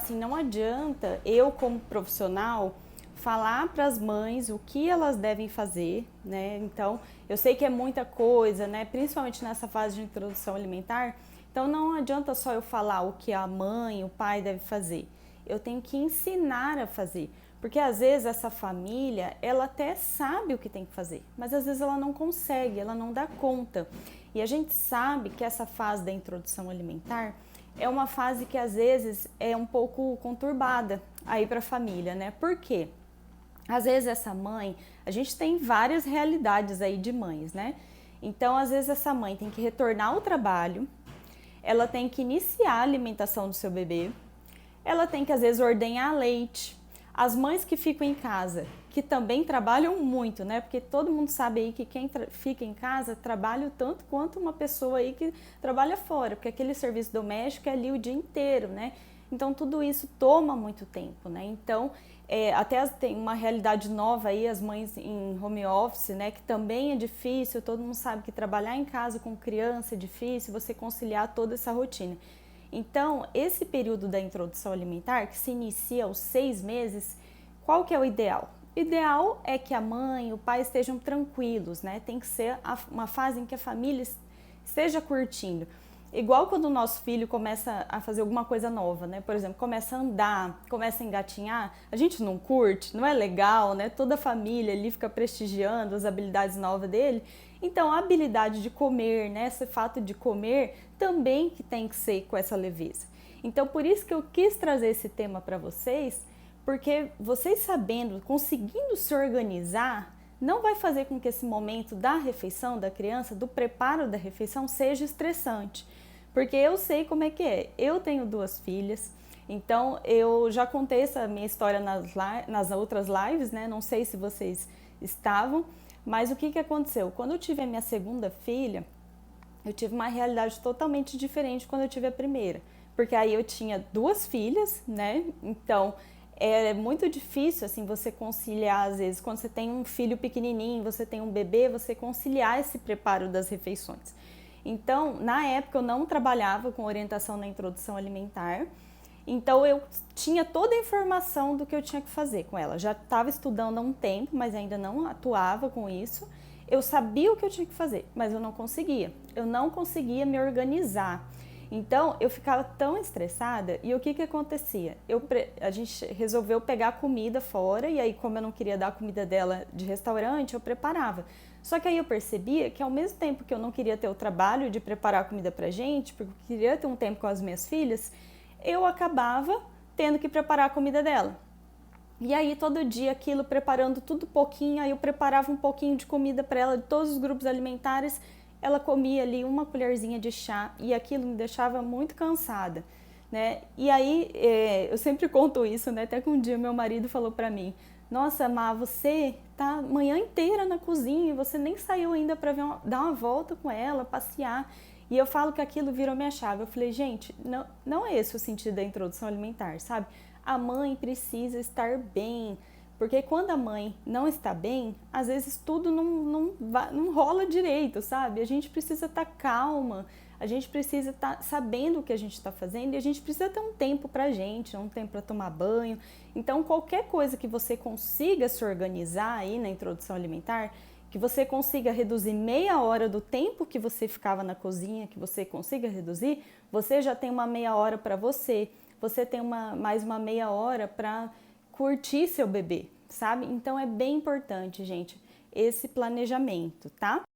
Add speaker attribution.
Speaker 1: assim, não adianta eu como profissional falar para as mães o que elas devem fazer, né? Então, eu sei que é muita coisa, né? Principalmente nessa fase de introdução alimentar. Então, não adianta só eu falar o que a mãe, o pai deve fazer. Eu tenho que ensinar a fazer, porque às vezes essa família, ela até sabe o que tem que fazer, mas às vezes ela não consegue, ela não dá conta. E a gente sabe que essa fase da introdução alimentar é uma fase que às vezes é um pouco conturbada aí para a família, né? Por quê? Às vezes essa mãe, a gente tem várias realidades aí de mães, né? Então, às vezes essa mãe tem que retornar ao trabalho, ela tem que iniciar a alimentação do seu bebê, ela tem que às vezes ordenhar leite. As mães que ficam em casa, que também trabalham muito, né? Porque todo mundo sabe aí que quem fica em casa trabalha o tanto quanto uma pessoa aí que trabalha fora, porque aquele serviço doméstico é ali o dia inteiro, né? Então tudo isso toma muito tempo, né? Então até tem uma realidade nova aí, as mães em home office, né? Que também é difícil, todo mundo sabe que trabalhar em casa com criança é difícil, você conciliar toda essa rotina. Então, esse período da introdução alimentar, que se inicia aos 6 meses, qual que é o ideal? O ideal é que a mãe e o pai estejam tranquilos, né? Tem que ser uma fase em que a família esteja curtindo. Igual quando o nosso filho começa a fazer alguma coisa nova, né? Por exemplo, começa a andar, começa a engatinhar, a gente não curte, não é legal, né? Toda a família ali fica prestigiando as habilidades novas dele. Então, a habilidade de comer, né? Esse fato de comer também que tem que ser com essa leveza. Então, por isso que eu quis trazer esse tema para vocês, porque vocês sabendo, conseguindo se organizar, não vai fazer com que esse momento da refeição da criança, do preparo da refeição, seja estressante. Porque eu sei como é que é. Eu tenho 2 filhas, então eu já contei essa minha história nas outras lives, né? Não sei se vocês estavam, mas o que aconteceu? Quando eu tive a minha segunda filha, eu tive uma realidade totalmente diferente quando eu tive a primeira. Porque aí eu tinha 2 filhas, né? Então é muito difícil assim você conciliar, às vezes, quando você tem um filho pequenininho, você tem um bebê, você conciliar esse preparo das refeições. Então, na época eu não trabalhava com orientação na introdução alimentar, então eu tinha toda a informação do que eu tinha que fazer com ela. Já estava estudando há um tempo, mas ainda não atuava com isso. Eu sabia o que eu tinha que fazer, mas eu não conseguia. Eu não conseguia me organizar. Então eu ficava tão estressada e o que acontecia? A gente resolveu pegar comida fora e aí, como eu não queria dar a comida dela de restaurante, eu preparava. Só que aí eu percebia que ao mesmo tempo que eu não queria ter o trabalho de preparar a comida pra gente, porque eu queria ter um tempo com as minhas filhas, eu acabava tendo que preparar a comida dela. E aí todo dia aquilo, preparando tudo pouquinho, aí eu preparava um pouquinho de comida para ela de todos os grupos alimentares, ela comia ali uma colherzinha de chá e aquilo me deixava muito cansada, né? E aí eu sempre conto isso, né? Até que um dia meu marido falou para mim: nossa, Má, você tá a manhã inteira na cozinha e você nem saiu ainda para dar uma volta com ela, passear. E eu falo que aquilo virou minha chave. Eu falei, gente, não é esse o sentido da introdução alimentar, sabe? A mãe precisa estar bem, porque quando a mãe não está bem, às vezes tudo não rola direito, sabe? A gente precisa estar calma, a gente precisa estar sabendo o que a gente está fazendo e a gente precisa ter um tempo pra gente, um tempo para tomar banho. Então, qualquer coisa que você consiga se organizar aí na introdução alimentar, que você consiga reduzir meia hora do tempo que você ficava na cozinha, que você consiga reduzir, você já tem uma meia hora para você, você tem mais uma meia hora para curtir seu bebê, sabe? Então é bem importante, gente, esse planejamento, tá?